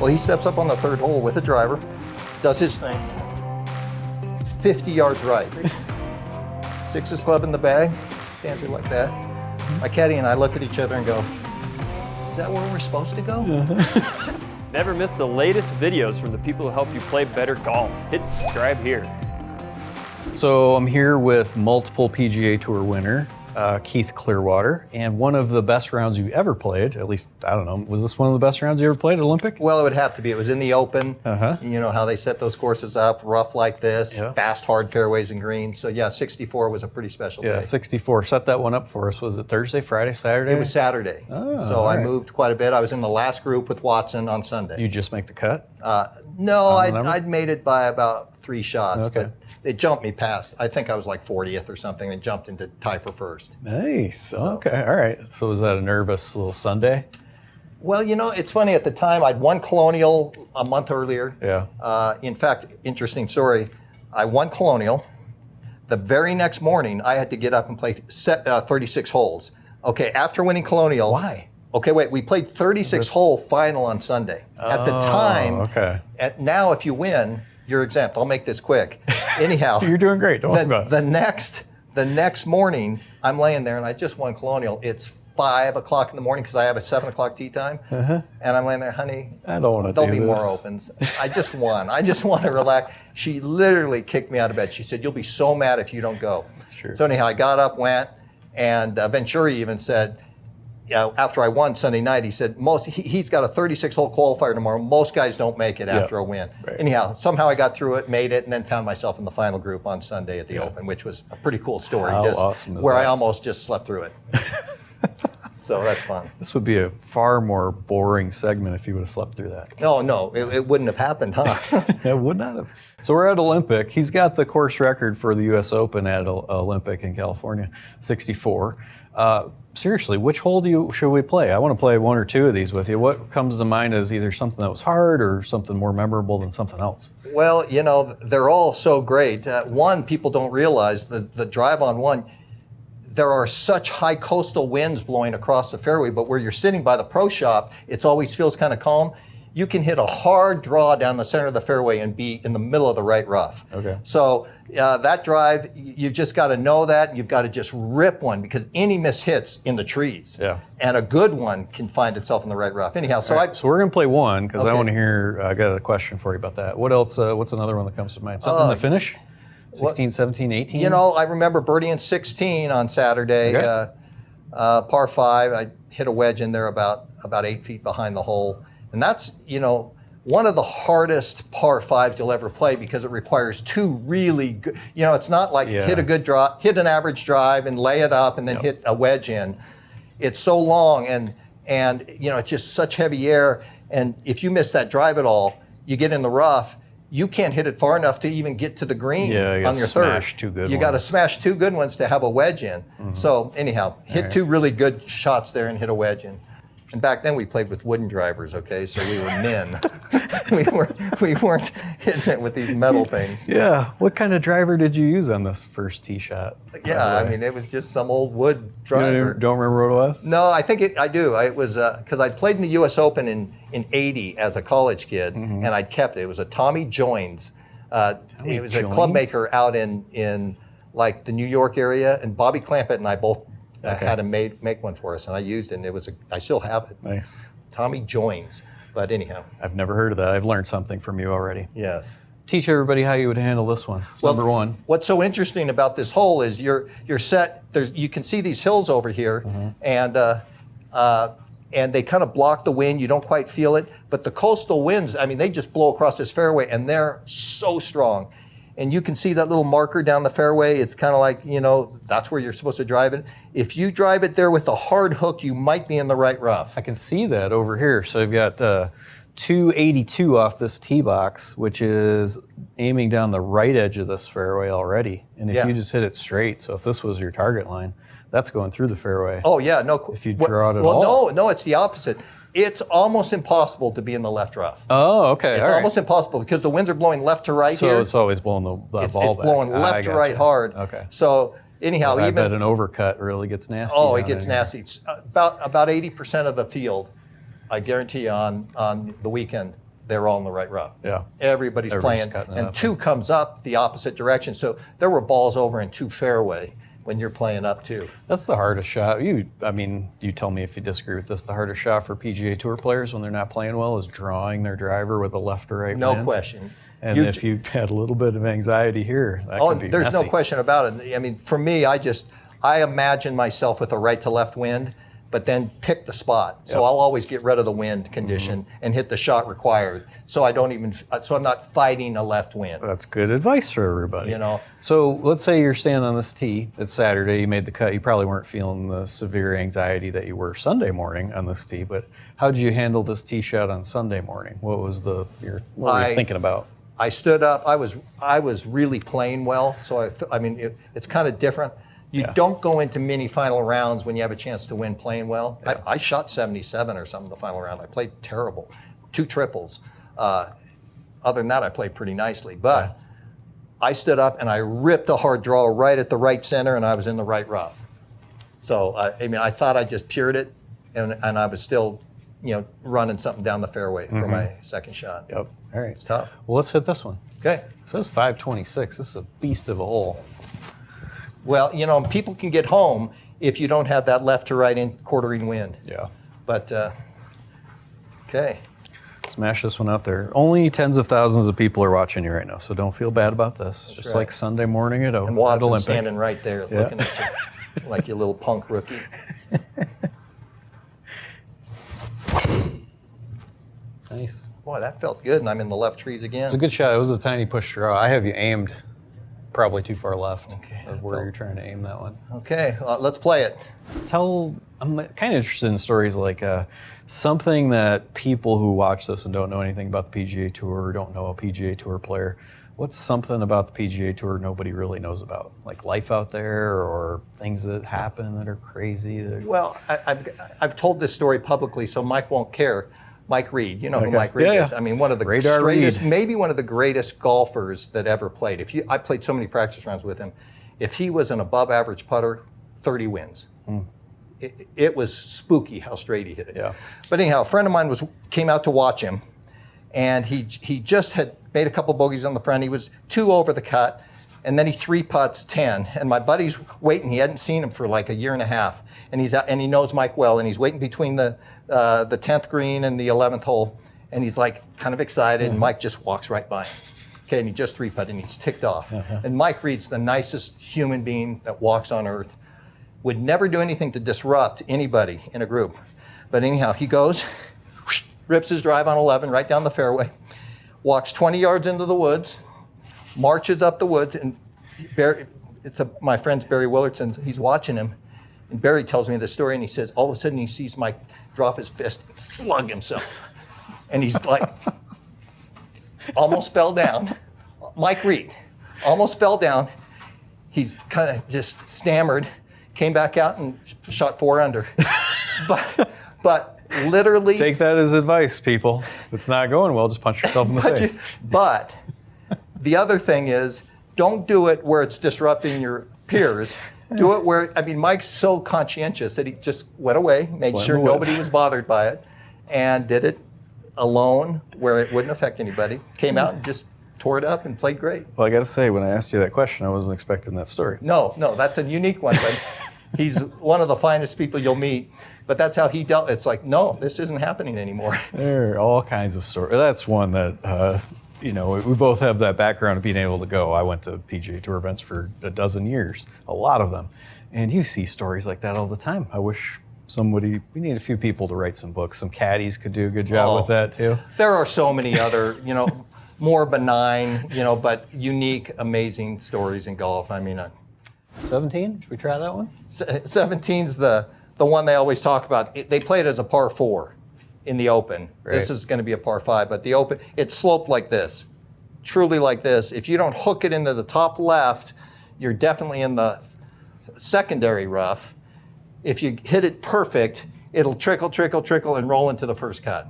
Well, he steps up on the third hole with a driver, does his thing, 50 yards right, sticks his club in the bag, stands there like that. My caddy and I look at each other and go, is that where we're supposed to go? Never miss the latest videos from the people who help you play better golf. Hit subscribe here. So I'm here with multiple PGA Tour winner, Keith Clearwater, and one of the best rounds you ever played, at least, I don't know, was this one of the best rounds you ever played at Olympic? Well, it would have to be. It was in the Open. You know how they set those courses up, rough like this, fast, hard fairways and greens. So yeah, 64 was a pretty special day. Yeah, 64. Set that one up for us. Was it Thursday, Friday, Saturday? It was Saturday. So I moved quite a bit. I was in the last group with Watson on Sunday. You just make the cut? No, I'd made it by about 3 shots, but it jumped me past. I think I was like 40th or something and jumped into tie for first. Nice. So. Okay. All right. So was that a nervous little Sunday? Well, you know, it's funny. At the time, I'd won Colonial a month earlier. Yeah. In fact, interesting story. I won Colonial. The very next morning, I had to get up and play 36 holes. Okay, after winning Colonial. Why? Okay, wait. We played 36-hole final on Sunday. At the time. Now, if you win, you're exempt. I'll make this quick. Anyhow, you're doing great. Don't worry about it. The next morning, I'm laying there and I just won Colonial. It's 5 o'clock in the morning because I have a 7 o'clock tee time. And I'm laying there, honey, I don't want to there'll be more opens. I just won. I just want to relax. She literally kicked me out of bed. She said, you'll be so mad if you don't go. That's true. So anyhow, I got up, went, and Venturi even said, after I won Sunday night, he said, he's got a 36-hole qualifier tomorrow. Most guys don't make it after a win. Anyhow, somehow I got through it, made it, and then found myself in the final group on Sunday at the Open, which was a pretty cool story. How awesome is where that? I almost just slept through it. So that's fun. This would be a far more boring segment if you would have slept through that. No, it wouldn't have happened, huh? It would not have. So we're at Olympic. He's got the course record for the U.S. Open at Olympic in California, 64. Seriously, which hole should we play? I want to play 1 or 2 of these with you. What comes to mind as either something that was hard or something more memorable than something else? Well, you know, they're all so great. One, people don't realize the drive on one, there are such high coastal winds blowing across the fairway, but where you're sitting by the pro shop, it always feels kind of calm. You can hit a hard draw down the center of the fairway and be in the middle of the right rough. Okay. So that drive, you've just got to know that, and you've got to just rip one because any miss hits in the trees. Yeah. And a good one can find itself in the right rough. Anyhow, so so we're going to play one because I want to hear, I got a question for you about that. What else, what's another one that comes to mind? Something to finish? 16, 17, 18? You know, I remember birdieing 16 on Saturday, par 5. I hit a wedge in there about 8 feet behind the hole. And that's, you know, one of the hardest par 5s you'll ever play because it requires 2 really good, you know, it's not like hit a good draw, hit an average drive and lay it up and then hit a wedge in. It's so long and you know, it's just such heavy air. And if you miss that drive at all, you get in the rough, you can't hit it far enough to even get to the green on your third. You got to smash 2 good ones to have a wedge in. So anyhow, hit 2 really good shots there and hit a wedge in. And back then we played with wooden drivers, okay? So we were men. we weren't hitting it with these metal things. Yeah. What kind of driver did you use on this first tee shot? Yeah, I mean, it was just some old wood driver. You don't remember what it was? No, I think I do. It was because I played in the U.S. Open in 80 as a college kid, and I'd kept it. It was a Tommy Joines. It was a club maker out in like the New York area, and Bobby Clampett and I both had him make one for us, and I used it, and I still have it. Nice. Tommy Joines. But anyhow. I've never heard of that. I've learned something from you already. Yes. Teach everybody how you would handle this one. It's number 1. What's so interesting about this hole is you're set, you can see these hills over here, and they kind of block the wind. You don't quite feel it. But the coastal winds, I mean, they just blow across this fairway, and they're so strong. And you can see that little marker down the fairway. It's kind of like, you know, that's where you're supposed to drive it. If you drive it there with a hard hook, you might be in the right rough. I can see that over here. So you've got 282 off this tee box, which is aiming down the right edge of this fairway already. And if you just hit it straight, so if this was your target line, that's going through the fairway. Oh, yeah. No. If you draw it at all. No, it's the opposite. It's almost impossible to be in the left rough. Oh, okay. It's almost impossible because the winds are blowing left to right here. So it's always blowing the ball back. It's blowing left to right hard. Okay. So anyhow, I bet an overcut really gets nasty. Oh, it gets nasty. It's about 80% of the field, I guarantee you, on the weekend they're all in the right rough. Yeah. Everybody's playing, cutting it and up. 2 comes up the opposite direction. So there were balls over in 2 fairway when you're playing up 2. That's the hardest shot. You tell me if you disagree with this. The hardest shot for PGA Tour players when they're not playing well is drawing their driver with a left or right No wind. question. And if you had a little bit of anxiety here, that could be there's messy. no question about it. I mean, for me, I imagine myself with a right to left wind, but then pick the spot. So I'll always get rid of the wind condition and hit the shot required. So I'm not fighting a left wind. That's good advice for everybody. You know. So let's say you're standing on this tee. It's Saturday. You made the cut. You probably weren't feeling the severe anxiety that you were Sunday morning on this tee. But how did you handle this tee shot on Sunday morning? What was what were you thinking about? I stood up. I was really playing well. So it's kind of different. You don't go into mini final rounds when you have a chance to win playing well. Yeah. I shot 77 or something the final round. I played terrible, 2 triples. Other than that, I played pretty nicely. But I stood up and I ripped a hard draw right at the right center, and I was in the right rough. So I thought I just pured it, and I was still, running something down the fairway for my second shot. Yep. All right. It's tough. Well, let's hit this one. Okay. It says 526. This is a beast of a hole. Well, people can get home if you don't have that left to right in quartering wind. Yeah. But, okay. Smash this one out there. Only tens of thousands of people are watching you right now, so don't feel bad about this. That's just right. like Sunday morning at And Olympic. Watson's standing right there looking at you like you little punk rookie. Nice. Boy, that felt good, and I'm in the left trees again. It's a good shot. It was a tiny push draw. I have you aimed probably too far left of where you're trying to aim that one. Okay, let's play it. I'm kind of interested in stories like something that people who watch this and don't know anything about the PGA Tour or don't know a PGA Tour player, what's something about the PGA Tour nobody really knows about? Like life out there or things that happen that are crazy? Well, I've told this story publicly, so Mike won't care. Mike Reed, you know who Mike Reed is. I mean, one of the greatest, maybe one of the greatest golfers that ever played. I played so many practice rounds with him. If he was an above average putter, 30 wins. It was spooky how straight he hit it. Yeah. But anyhow, a friend of mine came out to watch him, and he just had made a couple bogeys on the front. He was 2 over the cut, and then he 3-putts 10. And my buddy's waiting. He hadn't seen him for like a year and a half, and he's out, and he knows Mike well, and he's waiting between the 10th green and the 11th hole, and he's like kind of excited, and Mike just walks right by him. Okay, and he just 3-putted, and he's ticked off. And Mike Reed's the nicest human being that walks on earth. Would never do anything to disrupt anybody in a group. But anyhow, he goes, rips his drive on 11 right down the fairway, walks 20 yards into the woods, marches up the woods, and my friend's Barry Willardson, he's watching him. And Barry tells me the story, and he says, all of a sudden he sees Mike drop his fist and slug himself. And he's like, almost fell down. Mike Reed almost fell down. He's kind of just stammered, came back out and shot 4 under. but literally. Take that as advice, people. If it's not going well, just punch yourself in the face. But the other thing is, don't do it where it's disrupting your peers. Do it where, Mike's so conscientious that he just went away, made sure nobody was bothered by it, and did it alone where it wouldn't affect anybody. Came out and just tore it up and played great. Well, I got to say, when I asked you that question, I wasn't expecting that story. No, that's a unique one, but he's one of the finest people you'll meet. But that's how he dealt. It's like, no, this isn't happening anymore. There are all kinds of stories. That's one that, we both have that background of being able to go. I went to PGA Tour events for a dozen years, a lot of them. And you see stories like that all the time. I wish we need a few people to write some books. Some caddies could do a good job with that too. There are so many other, more benign, but unique, amazing stories in golf. 17? Should we try that one? 17's the one they always talk about. They play it as a par 4 in the Open. Right. This is going to be a par 5, but the Open, it's sloped like this, truly like this. If you don't hook it into the top left, you're definitely in the secondary rough. If you hit it perfect, it'll trickle, and roll into the first cut.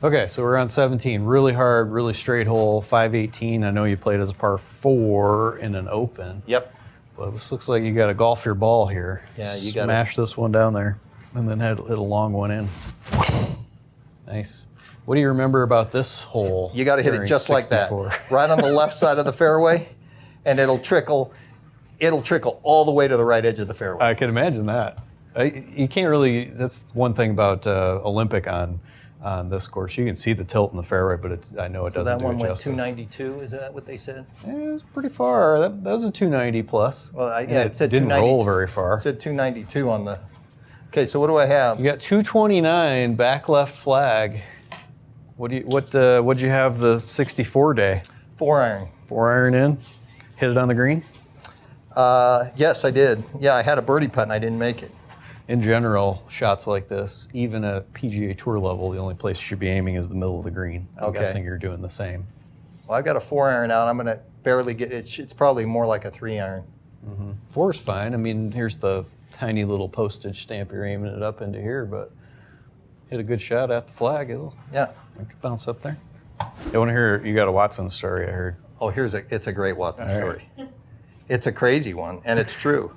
Okay, so we're on 17. Really hard, really straight hole, 518. I know you played as a par 4 in an Open. Yep. Well, this looks like you got to golf your ball here. Yeah, you got to smash this one down there, and then hit a long one in. Nice. What do you remember about this hole? You got to hit it during just 64? like that, right on the left side of the fairway, and it'll trickle all the way to the right edge of the fairway. I can imagine that. You can't really. That's one thing about Olympic on this course. You can see the tilt in the fairway, but I know it So doesn't that do one it went justice. 292. Is that what they said? It's pretty far. That was a 290 plus. Well, it said didn't roll very far. It said 292 on the. Okay, so what do I have? You got 229 back left flag. What'd you have the 64 day? 4-iron. 4-iron in, hit it on the green. Yes, I did. Yeah, I had a birdie putt and I didn't make it. In general, shots like this, even at PGA Tour level, the only place you should be aiming is the middle of the green. I'm Okay. guessing you're doing the same. Well, I've got a 4-iron out. I'm going to barely get it. It's probably more like a 3-iron. 4's fine. I mean, here's the tiny little postage stamp you're aiming it up into here, but hit a good shot at the flag, it could bounce up there. I want to hear, you got a Watson story, I heard. Oh, it's a great Watson All story. It's a crazy one, and it's true.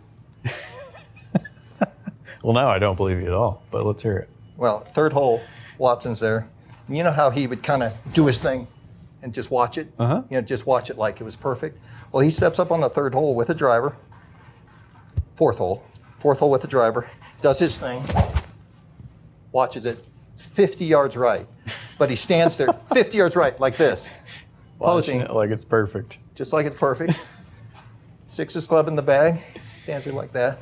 Well, now I don't believe you at all, but let's hear it. Well, third hole, Watson's there. You know how he would kind of do his thing and just watch it? Uh-huh. You know, just watch it like it was perfect. Well, he steps up on the third hole with a driver. Fourth hole with the driver, does his thing, watches it, 50 yards right. But he stands there 50 yards right, like this, Watching posing, it like it's perfect. just like it's perfect. Sticks his club in the bag, stands there like that.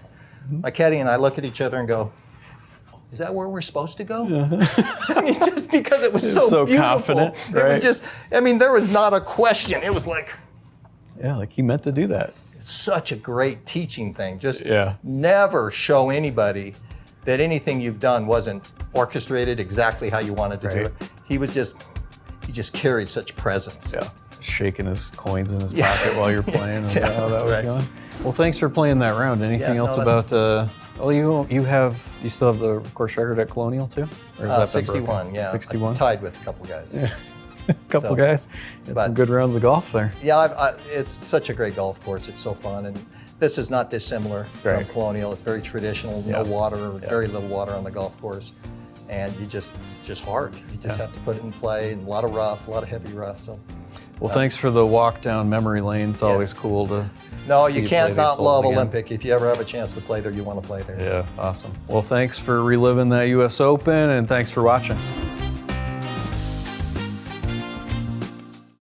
My caddy and I look at each other and go, is that where we're supposed to go? I mean, just because it was so beautiful. Confident, It right? was just, I mean, there was not a question. It was like, Yeah, like he meant to do that. it's such a great teaching thing. Just Yeah. never show anybody that anything you've done wasn't orchestrated exactly how you wanted to do Right. it. He just carried such presence. Yeah. Shaking his coins in his pocket while you're playing. And Yeah, how that that's was right. going. Well, thanks for playing that round. Anything Yeah, else no, about? You still have the course record at Colonial too? Or has that been 61, broken? yeah. 61. I tied with a couple guys. Yeah. A couple So, guys. Had some but- good rounds of golf there. Yeah, it's such a great golf course. It's so fun, and this is not dissimilar Right. from Colonial. It's very traditional, Yeah. no water, very little water on the golf course, and it's just hard. You just have to put it in play, and a lot of rough, a lot of heavy rough. So, Well, thanks for the walk down memory lane. It's always cool to. no, see you play can't these not holes love again. Olympic. If you ever have a chance to play there, you want to play there. Yeah, awesome. Well, thanks for reliving that U.S. Open, and thanks for watching.